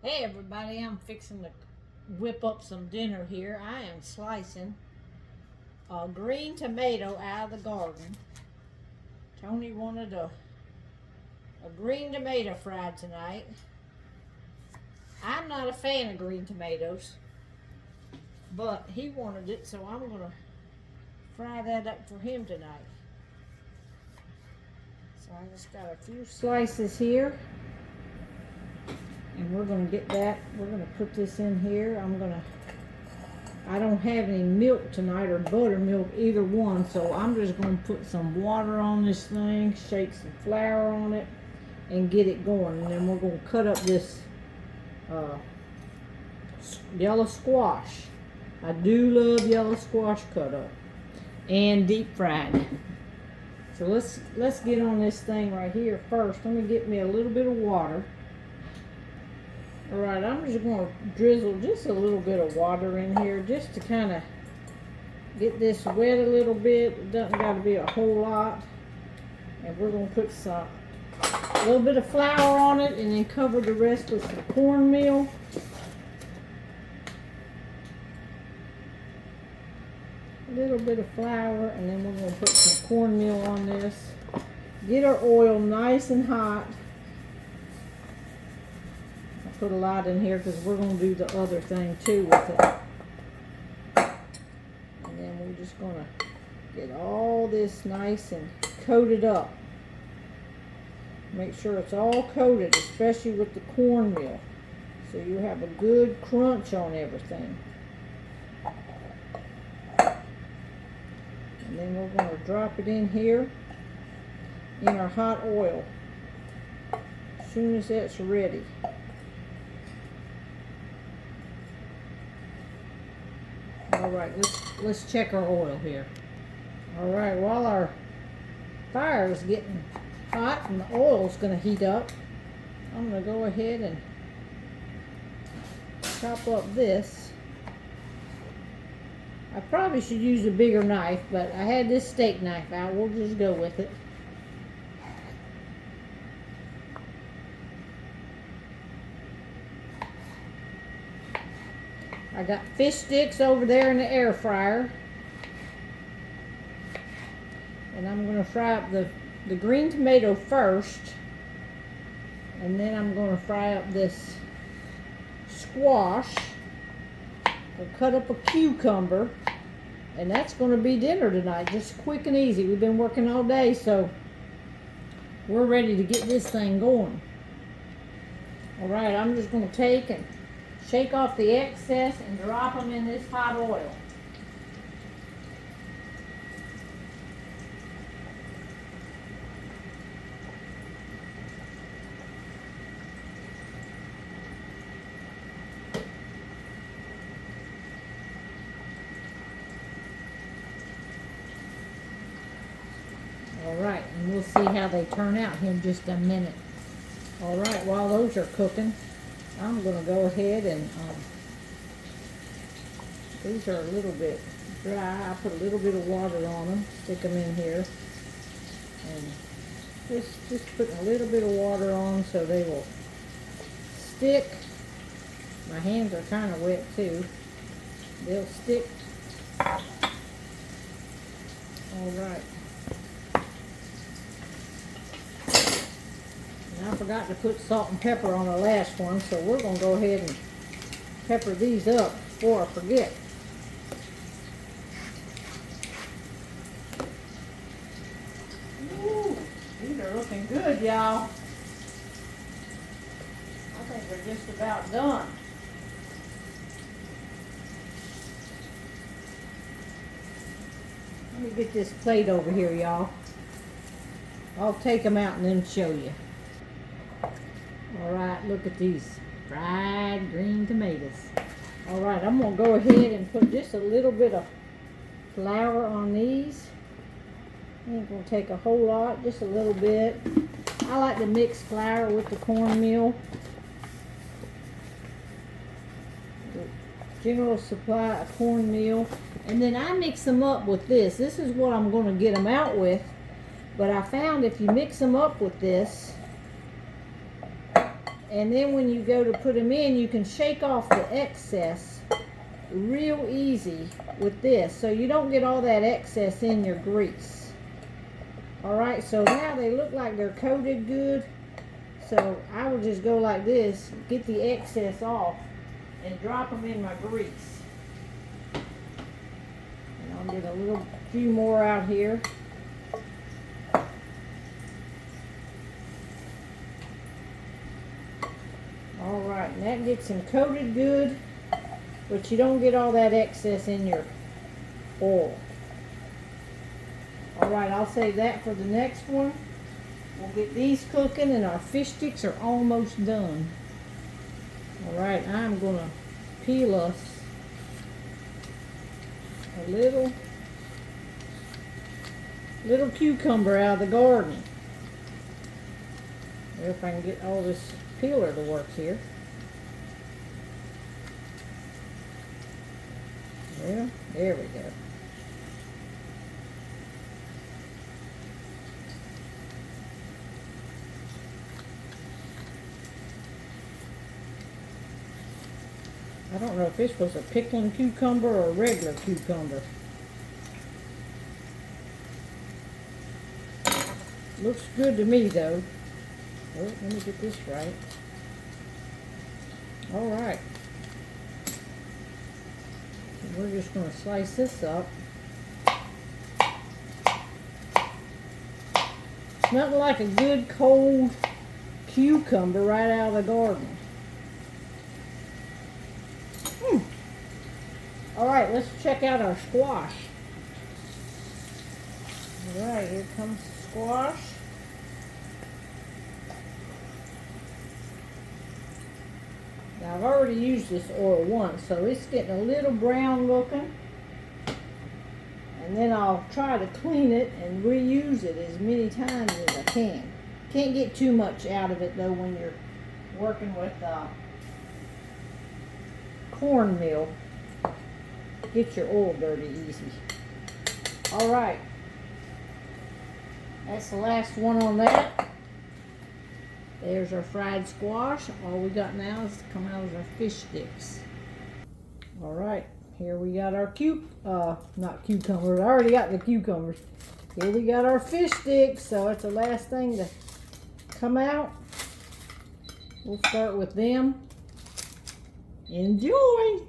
Hey everybody, I'm fixing to whip up some dinner here. I am slicing a green tomato out of the garden. Tony wanted a green tomato fried tonight. I'm not a fan of green tomatoes, but he wanted it, so I'm gonna fry that up for him tonight. So I just got a few slices here. And we're going to get that, we're going to put this in here. I don't have any milk tonight or buttermilk, either one. So I'm just going to put some water on this thing, shake some flour on it, and get it going. And then we're going to cut up this yellow squash. I do love yellow squash cut up and deep fried. So let's get on this thing right here first. Let me get me a little bit of water. Alright, I'm just going to drizzle just a little bit of water in here just to kind of get this wet a little bit. It doesn't got to be a whole lot. And we're going to put a little bit of flour on it and then cover the rest with some cornmeal. A little bit of flour, and then we're going to put some cornmeal on this. Get our oil nice and hot. Put a lot in here because we're going to do the other thing too with it. And then we're just going to get all this nice and coated up. Make sure it's all coated, especially with the cornmeal, so you have a good crunch on everything. And then we're going to drop it in here in our hot oil as soon as that's ready. Alright, let's check our oil here. Alright, while our fire is getting hot and the oil is going to heat up, I'm going to go ahead and chop up this. I probably should use a bigger knife, but I had this steak knife out. We'll just go with it. I got fish sticks over there in the air fryer. And I'm going to fry up the green tomato first. And then I'm going to fry up this squash. We'll cut up a cucumber. And that's going to be dinner tonight. Just quick and easy. We've been working all day, so we're ready to get this thing going. Alright, I'm just going to take and shake off the excess and drop them in this hot oil. Alright, and we'll see how they turn out here in just a minute. Alright, while those are cooking, I'm going to go ahead and, these are a little bit dry. I put a little bit of water on them, stick them in here, and just putting a little bit of water on so they will stick. My hands are kind of wet too. They'll stick. Alright. I forgot to put salt and pepper on the last one, so we're going to go ahead and pepper these up before I forget. Ooh, these are looking good, y'all. I think they're just about done. Let me get this plate over here, y'all. I'll take them out and then show you. Alright, look at these fried green tomatoes. Alright, I'm going to go ahead and put just a little bit of flour on these. I ain't going to take a whole lot, just a little bit. I like to mix flour with the cornmeal. General supply of cornmeal. And then I mix them up with this. This is what I'm going to get them out with. But I found if you mix them up with this, And then when you go to put them in, you can shake off the excess real easy with this, so you don't get all that excess in your grease. Alright, so now they look like they're coated good. So I will just go like this, get the excess off, and drop them in my grease. And I'll get a few more out here. Alright, and that gets them coated good, but you don't get all that excess in your oil. Alright, I'll save that for the next one. We'll get these cooking, and our fish sticks are almost done. Alright, I'm going to peel us a little cucumber out of the garden. If I can get all this peeler to work here. Well, there we go. I don't know if this was a pickling cucumber or a regular cucumber. Looks good to me though. Oh, let me get this right. Alright. We're just going to slice this up. Nothing like a good cold cucumber right out of the garden. Alright, let's check out our squash. Alright, here comes the squash. Now I've already used this oil once, so it's getting a little brown looking. And then I'll try to clean it and reuse it as many times as I can. Can't get too much out of it though when you're working with cornmeal. Get your oil dirty easy. Alright. That's the last one on that. There's our fried squash. All we got now is to come out is our fish sticks. Alright. Here we got our not cucumbers. I already got the cucumbers. Here we got our fish sticks. So that's the last thing to come out. We'll start with them. Enjoy!